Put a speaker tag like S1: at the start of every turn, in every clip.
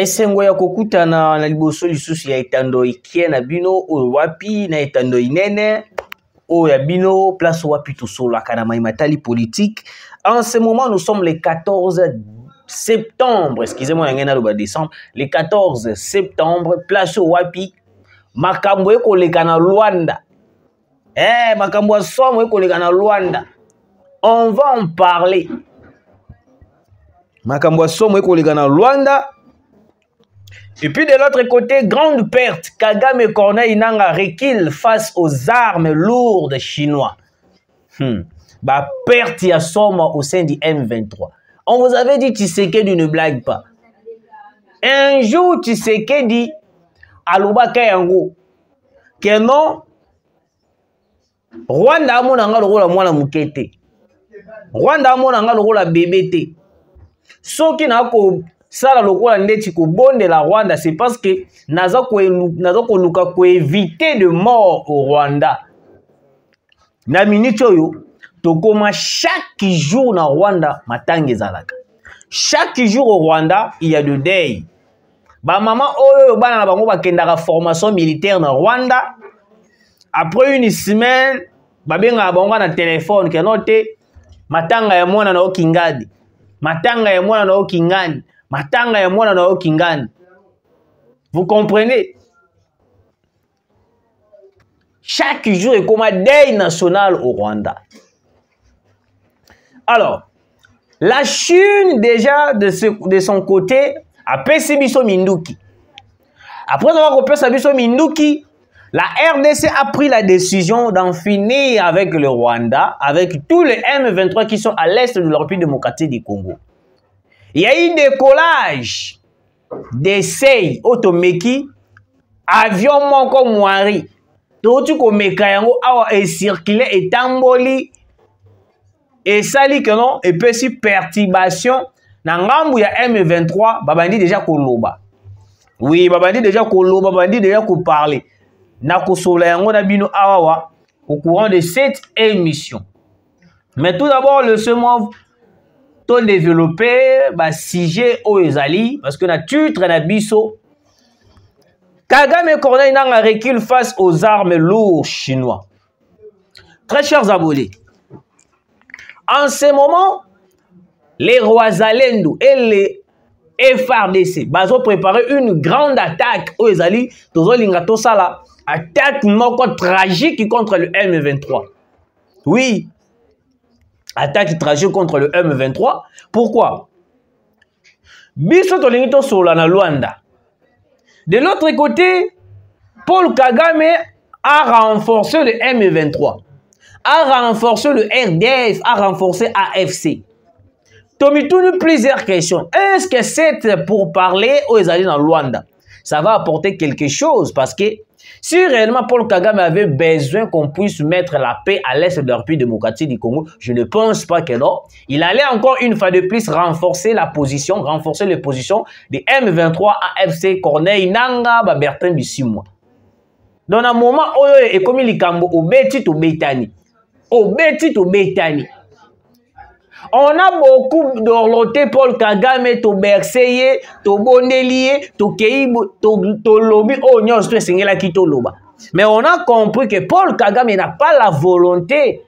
S1: esengo ya kokutana na liboso lisusu ya etando ikie na bino oyo wapi na etando inene oyo ya bino place wapi tosolaka na maimatali politique. En ce moment nous sommes le 14 septembre, excusez-moi ngena le décembre, le 14 septembre place wapi makambo ekoleka na Luanda. Makambo somo ekoleka na Luanda. On va en parler. Makambo somo ekoleka na Luanda. Et puis de l'autre côté, grande perte. Kagame Corneille Nangaa recule face aux armes lourdes chinois. Bah, perte ya somme au sein du M23. On vous avait dit Tshisekedi ne blague pas. Un jour, Tshisekedi aloba kayango que non Rwanda amonanga lokola mwana mukete. Rwanda amonanga lokola bébé. Soki na ko sala lokola ndeti ko bonde la Rwanda, c'est parce que naza ko luka ko éviter de mort au Rwanda. Na minute oyo tokoma chaque jour na Rwanda matangi zalaka. Chaque jour au Rwanda, il y a de deuil. Ba maman oyo bana na bango bakendaka formation militaire na Rwanda. Après une semaine, ba benga bango na téléphone ke note matanga ya mwana na okingadi. Matanga ya mwana na okingani. Matanga ya mwana na okingani. Vous comprenez? Chaque jour est comme un deuil national au Rwanda. Alors, la Chine déjà de son côté a payé Biso Minduki. Après avoir repéré Biso Minduki, la RDC a pris la décision d'en finir avec le Rwanda, avec tous les M23 qui sont à l'est de la République démocratique du Congo. Il y a eu décollage d'essai automeki, avion moko moari. Donc tu komeka yango awa et circuler et tamboli et sali que non et puis si perturbation na ngambu ya M23 babandi déjà koloba. Oui, babandi déjà koloba, babandi déjà ko parler. Na kosola yango na bino awa au courant de cette émission. Mais tout d'abord le second to développer ba sujet o ezali parce que na tutre na biso Kagame Corneille Nangaa recule face aux armes lourdes chinois. Très chers abonnés, en ce moment, les Rwazalendo et les FARDC ont préparé une grande attaque aux Ezali, attaque tragique contre le M23. Oui, attaque tragique contre le M23. Pourquoi? Biso tolingito sola na Luanda. De l'autre côté, Paul Kagame a renforcé le M23, a renforcé le RDF, a renforcé AFC. Tomitouni plusieurs questions. Est-ce que c'est pour parler aux alliés dans Luanda? Ça va apporter quelque chose parce que si réellement Paul Kagame avait besoin qu'on puisse mettre la paix à l'est de la République démocratique du Congo, je ne pense pas que non. Il allait encore une fois de plus renforcer la position, renforcer les positions des M23, AFC, Corneille Nangaa, Bertrand Bisimwa. Dans un moment où il est comme il cambo au Beti to Betani. Au Beti to Betani. On a beaucoup d'orloté Paul Kagame, to Berceye, to Bondelier, to Keibo, to Lobi, oh non, c'est Singela qui to Loba. Mais on a compris que Paul Kagame n'a pas la volonté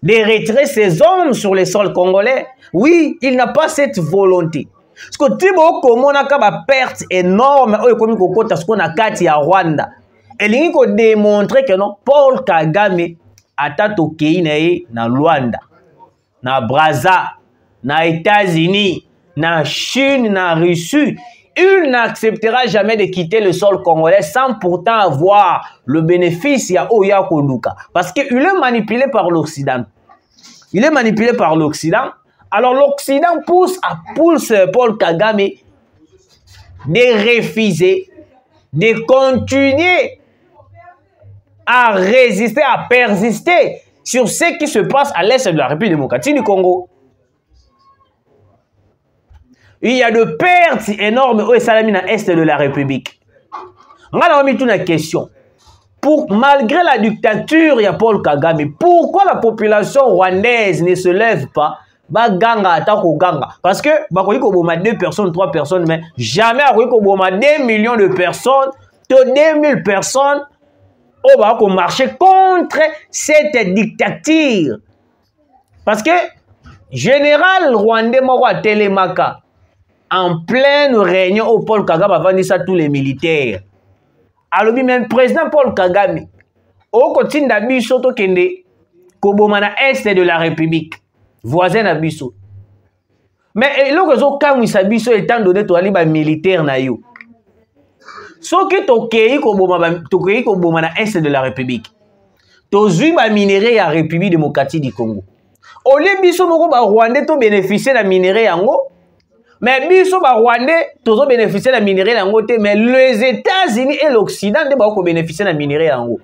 S1: de retirer ses hommes sur les sols congolais. Oui, il n'a pas cette volonté. Parce que Thibaut Komo n'a pas perte énorme, parce qu'on a Kati à Rwanda. Et il faut démontrer que non, Paul Kagame a tatoké na Luanda. Na Brazza, na États-Unis, na Chine, na Russie, il n'acceptera jamais de quitter le sol congolais sans pourtant avoir le bénéfice ya Oya Koluka. Parce qu'il est manipulé par l'Occident. Il est manipulé par l'Occident. Alors l'Occident pousse Paul Kagame de refuser, de continuer à résister, à persister sur ce qui se passe à l'est de la République démocratique du Congo. Il y a de pertes énormes au Salami dans l'est de la République. On a mis une question. Malgré la dictature, il y a Paul Kagame. Pourquoi la population rwandaise ne se lève pas baganga ata koganga parce que bakoki koboma 2 personnes 3 personnes mais jamais akoki koboma 2 millions de personnes to 2000 personnes on va marcher contre cette dictature parce que général rwandais moko a Télémaka en pleine réunion au Paul Kagame a vendu ça tous les militaires alors même président Paul Kagame au continue d'abisso to kende koboma na est de la République voisin na biso mais eloko zo kamwisa biso étant donné to ali ba militaire na yo soki tokei koboma na est de la République tozwi ba minerai ya République démocratique du Congo oli biso moko ba Rwandais to bénéficier na minerai yango mais biso ba Rwandais tozo bénéficier na minerai yango te mais les États-Unis et l'Occident de ba ko bénéficier na minerai yango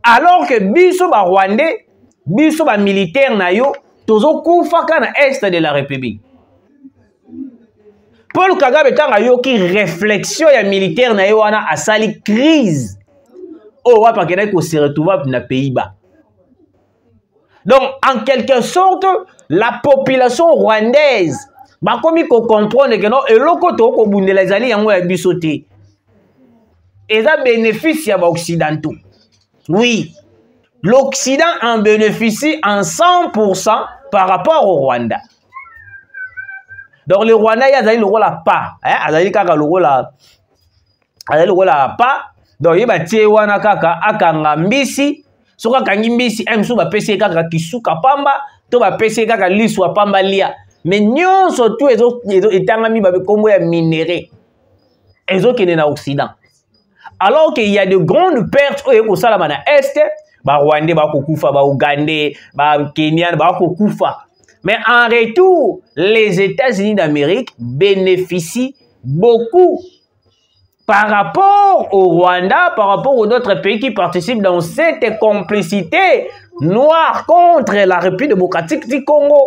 S1: alors que biso ba Rwandais biso ba militaire na yo tozo kufaka na est de la République. Paul Kagame tanga yo ki réflexion ya militaire na yo wana asali crise. Oh wa pakena ko se retrouver na Pays-Bas. Donc en quelque sorte la population rwandaise ba komi ko comprendre que non eloko to ko bundela ezali yango ya biso te. Eza bénéfice ya ba occidentaux. Oui. L'Occident en bénéficie en 100% par rapport au Rwanda. Donc le Rwanda, il y a le rôle à pas. Il y a le rôle à pas. Donc il y a le rôle à kaka akanga mbisi. Soka kangi mbisi, msu ba pese kaka kisuka pamba. To ba pese kaka liswa pamba lia. Mais nyon surtout etangami ba kombo ya minéré. Ezo kene na Occident. Alors qu'il y a de grandes pertes au Salamana Est. Ba Rwandais, ba Kokufa, ba Ougandais, ba Kenyan, ba Kokufa. Mais en retour, les États-Unis d'Amérique bénéficient beaucoup par rapport au Rwanda, par rapport aux autres pays qui participent dans cette complicité noire contre la République démocratique du Congo.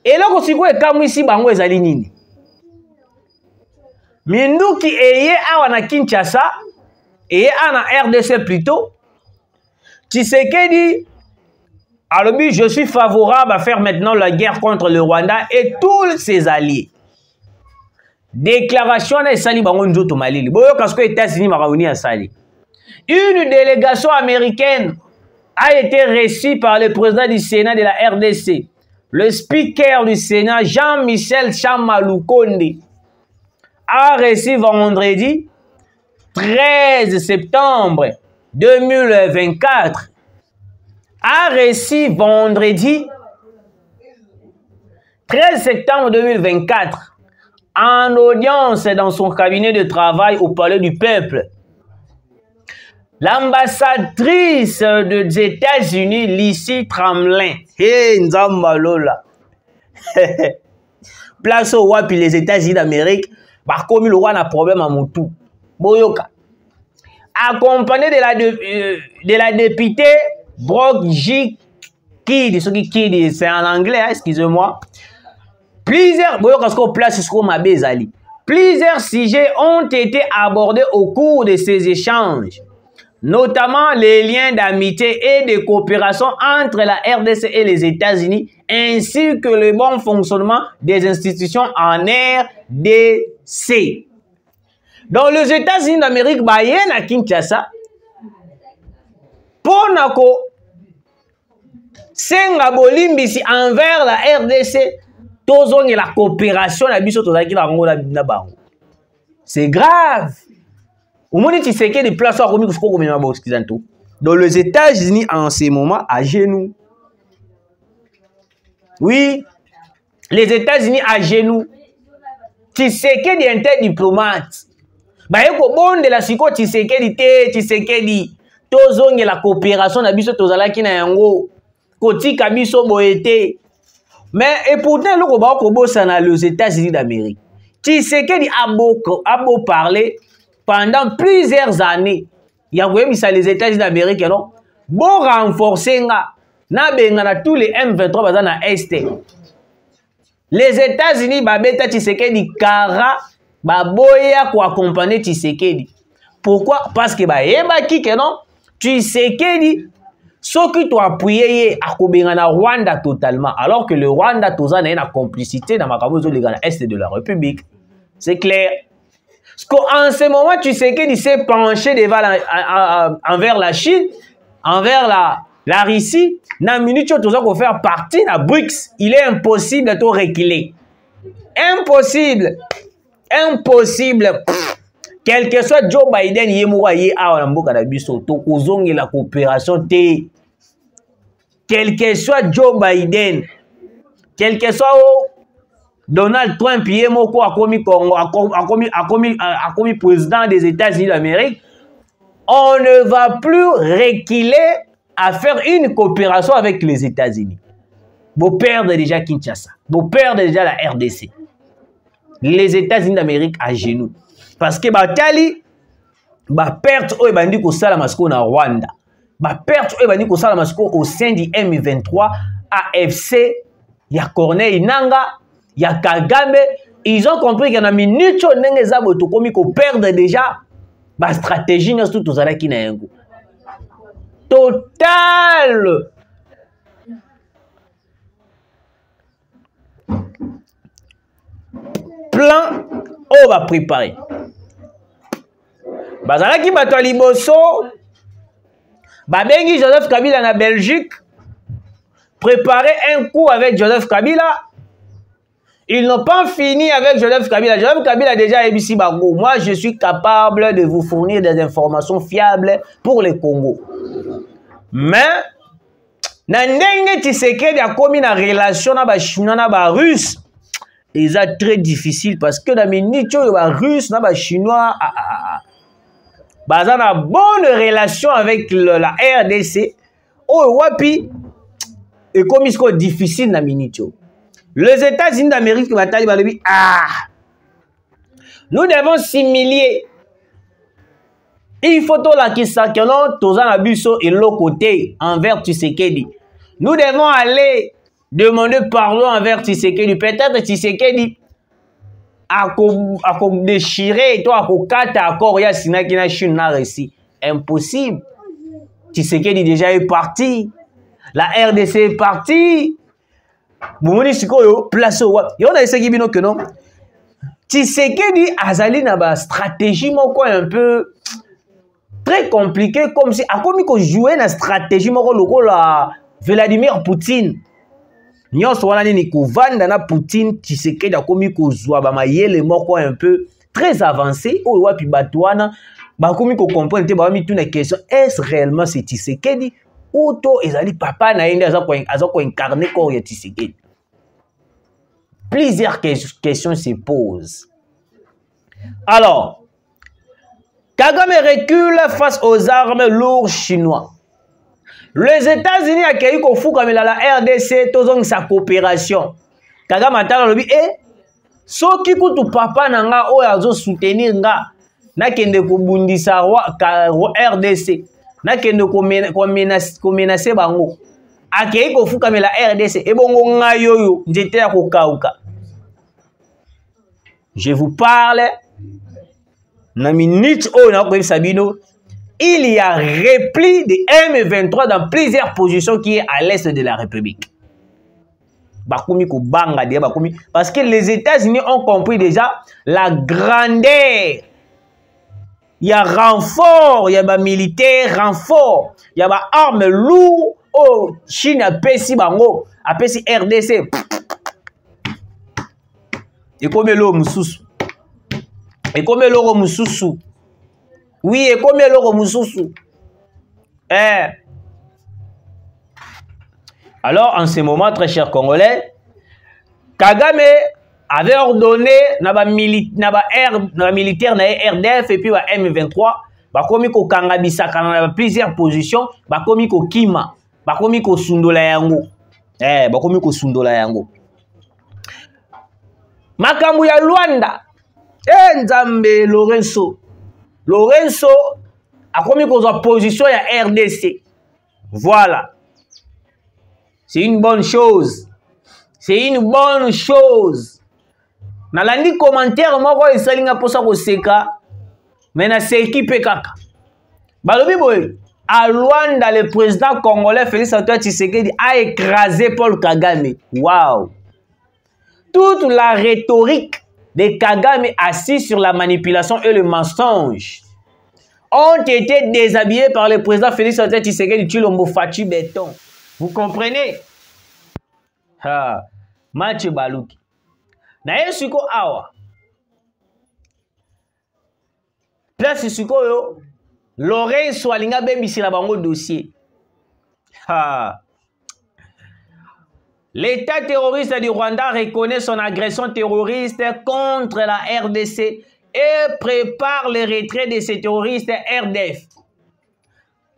S1: Et là, quand on est comme ici, bango ezali nini. Minduki eye awa na Kinshasa, eye ana RDC plutôt. Tshisekedi, alors je suis favorable à faire maintenant la guerre contre le Rwanda et tous ses alliés. Déclaration de Sali Bango Njoto Malili. Boyo kasko États-Unis maraoni à Sali. Une délégation américaine a été reçue par le président du Sénat de la RDC, le speaker du Sénat Jean-Michel Tshamaloukonde, a reçu vendredi 13 septembre 2024 a reçu vendredi 13 septembre 2024 en audience dans son cabinet de travail au Palais du Peuple. L'ambassadrice des États-Unis, Lizzie Tramlin, hey, Nzambalola, place au roi puis les États-Unis d'Amérique, par comme le roi n'a problème à Moutou, Boyoka. Accompagné de la députée Brock J. Kidd, c'est en anglais, hein, excusez-moi. Plusieurs sujets ont été abordés au cours de ces échanges, notamment les liens d'amitié et de coopération entre la RDC et les États-Unis, ainsi que le bon fonctionnement des institutions en RDC. Dans les États-Unis d'Amérique, Bayen à Kinshasa, pour Nako, Senga Bolimbisi envers la RDC, Tozong et la coopération, c'est grave. Au moins, tu sais que les places sont remis dans les États-Unis en ce moment à genoux. Oui, les États-Unis à genoux. Tu sais que des interdiplomates. Bah, bon de la siko Tshisekedi te Tshisekedi tozonge la coopération na biso tozalaki na yango kotika biso boete mais et pourtant loko ba ko bossa na les États-Unis d'Amérique. Tshisekedi a beau parler pendant plusieurs années. Il y a les États-Unis d'Amérique non bon renforcer nga na benga na tous les M23 baza na est. Les États-Unis babeta Tshisekedi kara baboya ko accompagner Tshisekedi. Pourquoi? Parce que yeba ki que non Tshisekedi Ce qui t'a appuyé à Rwanda totalement, alors que le Rwanda a une complicité dans l'Est de la République. C'est clair. Parce qu'en ce moment, tu sais qu'il s'est penché envers la Chine, envers la Russie. Dans une minute, tu dois faire partie de BRICS. Il est impossible de te reculer. Impossible. Impossible. Quel que soit Joe Biden, il est la coopération. Quel que soit Joe Biden, quel que soit Donald Trump, il est commis président des États-Unis d'Amérique, on ne va plus reculer à faire une coopération avec les États-Unis. Vous perdez déjà Kinshasa, vous perdez déjà la RDC. Les États-Unis d'Amérique à genoux. Parce que Batali, perte au Rwanda. Perte au sein du M23, AFC, il y a Corneille Nanga, il y a Kagame. Ils ont compris qu'il y a une minute où perdre déjà la stratégie total. Plan, on va préparer. Bazalaki bato liboso, babengi Joseph Kabila na Belgique, préparer un coup avec Joseph Kabila. Ils n'ont pas fini avec Joseph Kabila. Joseph Kabila a déjà ABC Bago. Moi, je suis capable de vous fournir des informations fiables pour le Congo. Mais, Nandenge Tshisekedi a commis une relation avec les Chinois et les Russes. C'est très difficile parce que dans les minutes, les Russes et les Chinois ont une bonne relation avec la RDC. Oh, wapi, et comme c'est difficile dans les minutes. Les États-Unis d'Amérique, nous devons s'humilier. Il faut que nous et l'autre côté envers Tshisekedi. Nous devons aller demander pardon envers Tshisekedi. Peut-être Tshisekedi a déchiré, toi, a accord, il y a Sinakina Chine réussi. Impossible. Tshisekedi déjà est parti. La RDC est partie. Place au web. On a essayé que non. Tshisekedi azali na ba stratégie moko un peu très compliqué, comme si a commis qu'on jouait na stratégie moko loko la Vladimir Poutine. Nyonso wana ni kovanda na Poutine. Tshisekedi a commis qu'on joue ba mayele moko un peu très avancé. O wapi batwana ba commis qu'on comprendre te ba mi tuna question, est-ce réellement c'est Tshisekedi ou to ezali papa na yende aza ko incarner corps ya Tshisekedi? Plusieurs questions se posent. Alors, Kagame recule face aux armes lourdes chinois. Les États-Unis accueillent qu'on fout comme la RDC, tous sa coopération. Kagame attend le dit, ce qui coûte papa nanga o yazo soutenir nga na kende ko bundisa RDC. Na kende ko menacer bango. Akei ko fuka la RDC et bongo ngayoyo njete ya kokauka. Je vous parle na minute o na ko Sabino, il y a repli de M23 dans plusieurs positions qui est à l'est de la République. Bakomi ko banga dia bakomi parce que les États-Unis ont compris déjà la grandeur. Il y a renfort, il y a militaire renfort, il y a armes lourdes. Oh, Chine a pesi bango, a pesi RDC. Et comme l'eau mususu. Et comme l'eau mususu. Oui, et comme l'eau mususu. Alors, en ce moment, très chers Congolais, Kagame avait ordonné na militaire na RDF et puis na M23, ba komi ko kangabisa kana plusieurs positions, ba komi ko kima. Bakomi ko sundola yango. Bakomi ko sundola yango. Makambu ya Luanda. Nzambe Lorenzo. Lorenzo akomi ko za position ya RDC. Voilà. C'est une bonne chose. C'est une bonne chose. Nalandi commentaire moko esalinga posa ko seka. Mais na seki pe kaka. Balobi boy. À Luanda, le président congolais Félix Antoine Tshisekedi a écrasé Paul Kagame. Waouh! Toute la rhétorique de Kagame assis sur la manipulation et le mensonge ont été déshabillés par le président Félix Antoine Tshisekedi Tshilombo Fachi Béton. Vous comprenez? Mathieu Balouki. Naye suko awa. Place suko yo. L'oreille Swalinga bebisi la bango dossier. L'État terroriste du Rwanda reconnaît son agression terroriste contre la RDC et prépare le retrait de ces terroristes RDF.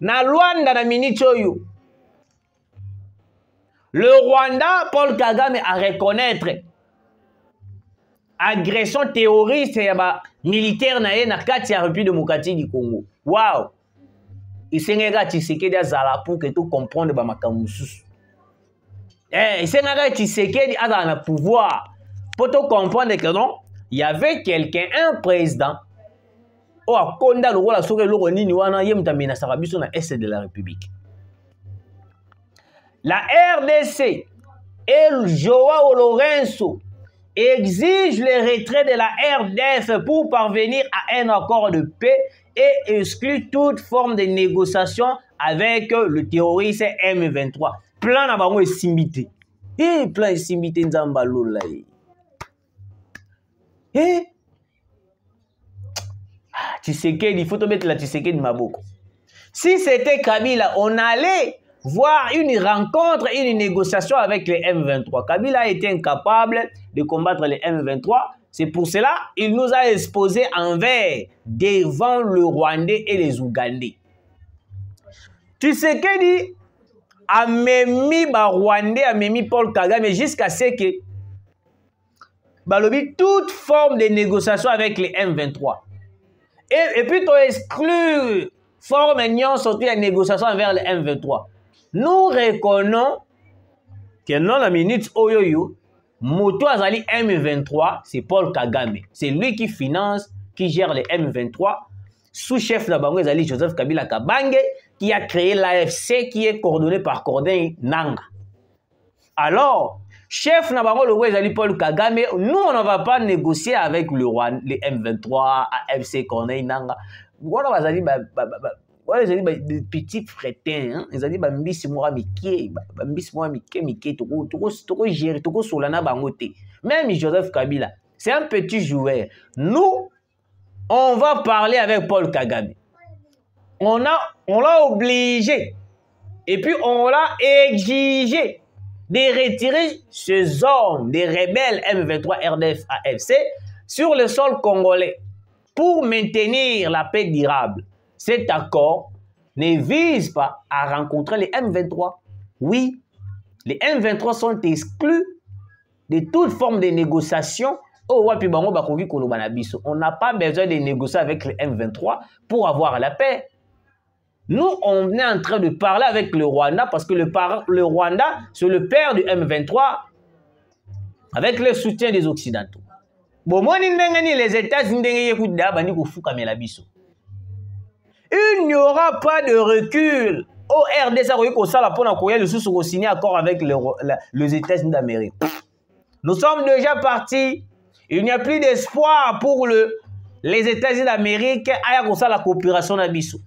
S1: Na Luanda na Minichoyo. Le Rwanda, Paul Kagame, a reconnaître agression terroriste et militaire na kati ya République démocratique du Congo. Wow! Isenga Tshisekedi azala pour que tout comprendre ba makambo mususu. Isenga Tshisekedi azala na pouvoir pour tout comprendre que non, il y avait quelqu'un, un président, au akonda le roi soke loko nini wana ye mutamina sarabiso na est de la République. La RDC et Joao Lourenço exigent le retrait de la RDF pour parvenir à un accord de paix et exclut toute forme de négociation avec le terroriste M23. Plan na bango esimbité. Plan esimbité nzamba lola. Tshisekedi, il faut te mettre la Tshisekedi maboko. Si c'était Kabila, on allait voir une rencontre, une négociation avec les M23. Kabila a été incapable de combattre les M23. C'est pour cela qu'il nous a exposé envers devant le Rwandais et les Ougandais. Tshisekedi a mis Rwandais, a mis Paul Kagame jusqu'à ce que balobi toute forme de négociation avec les M23. Et puis tu exclus forme sortie de négociation avec les M23. Nous reconnaissons que non la minute Oyoyo, Moto Azali M23, c'est Paul Kagame. C'est lui qui finance, qui gère les M23. Sous-chef de la Bango Azali Joseph Kabila Kabange, qui a créé l'AFC qui est coordonné par Corneille Nanga. Alors, chef de la Bango Azali Paul Kagame, nous on ne va pas négocier avec le roi, les M23, AFC Corneille Nanga. Voilà, Azali ouais, ils ont dit des petits frétins, ils ont dit mbisi moi miki, mbisi moi miki, toko gérer, toko solana bangote. Même Joseph Kabila, c'est un petit joueur. Nous, on va parler avec Paul Kagame. On l'a obligé et puis on l'a exigé de retirer ces hommes, des rebelles M23, RDF, AFC sur le sol congolais pour maintenir la paix durable. Cet accord ne vise pas à rencontrer les M23. Oui, les M23 sont exclus de toute forme de négociation. On n'a pas besoin de négocier avec les M23 pour avoir la paix. Nous, on est en train de parler avec le Rwanda parce que le Rwanda, c'est le père du M23 avec le soutien des Occidentaux. Bon, moi, les États-Unis, il n'y aura pas de recul. Au RDC, pour signer accord avec les États-Unis d'Amérique. Nous sommes déjà partis. Il n'y a plus d'espoir pour les États-Unis d'Amérique à la coopération d'Abisso.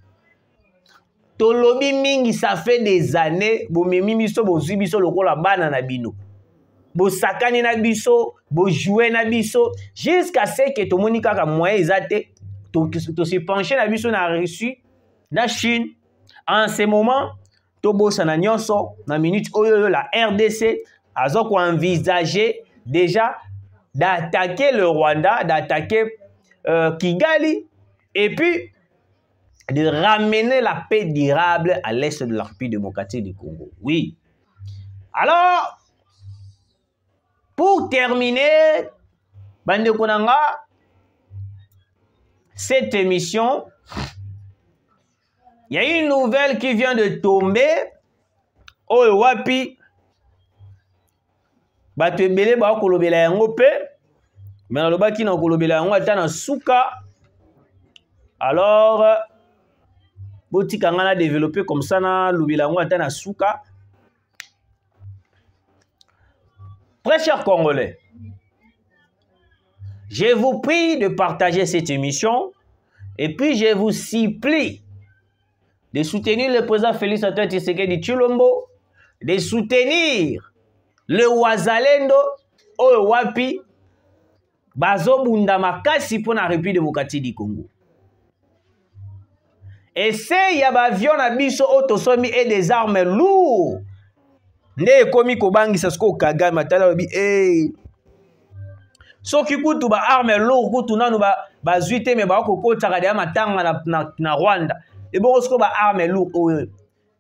S1: Tolobi mingi, ça fait des années. Bo memi biso, bo zui biso loko la bana na bino. Bo sakani na biso, bo jouer na biso. Jusqu'à ce que to monika ka moyen ezate. To se pencher na biso na reçu na Chine. En ce moment, to bosa na nyonso na minute oyo la RDC azoko envisager déjà d'attaquer le Rwanda, d'attaquer Kigali et puis de ramener la paix durable à l'est de la République démocratique du Congo. Oui. Alors, pour terminer, Bande Konanga, cette émission, il y a une nouvelle qui vient de tomber. Oh, wapi. Bato ebele ba kolobela yango pe. Mais na lobaki na kolobela yango ata na suka. Alors, botika ngana développer comme ça na lubilango ata na suka. Très chers Congolais, je vous prie de partager cette émission et puis je vous supplie de soutenir le président Félix Antoine Tshisekedi Tshilombo, de soutenir le Wazalendo oyo wapi bazobunda makasi pour la République démocratique du Congo. Et c'est y a avion na biso otosomi et des armes lourdes. Ne komi kobangisa sko Kagame matala lobi soki kutu ba armes lourdes kutu nanu ba zuite me ba kokotaka de matanga na Rwanda. Et bon sko ba armes lourdes.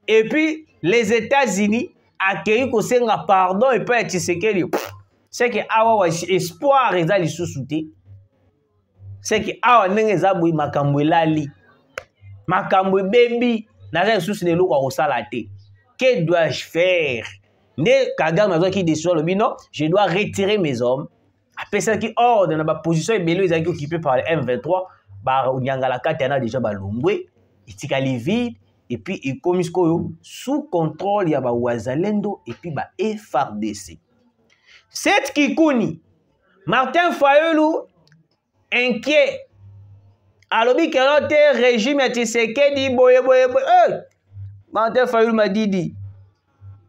S1: Et puis les États-Unis accueilli ko senga pardon et pas Tshisekedi. C'est que awa espoir eza lisusu te. C'est que awa ndenge eza boyi makambo elali. Makambo baby naza lisusu ne loko kosala te. Que dois-je faire? Ne Kagame azo ki décision le non, je dois retirer mes hommes. Après ça qui ordre na ba position ebelo ezaki occupé par le M23, ba nyangala katana déjà ba longwe, itikali vide et puis il komi sous contrôle ya ba Wazalendo et puis ba FARDC. Cette Kikuni, Martin Fayulu inquiet. Alobi kelote régime Tshisekedi boye. Martin Fayulu m'a dit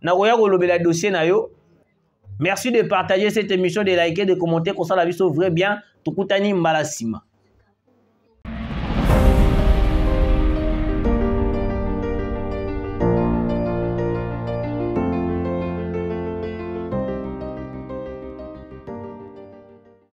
S1: na koya ko lobela dossier na yo. Merci de partager cette émission, de liker, de commenter comme ça la vie sauve vrai bien. Tukutani mbala sima.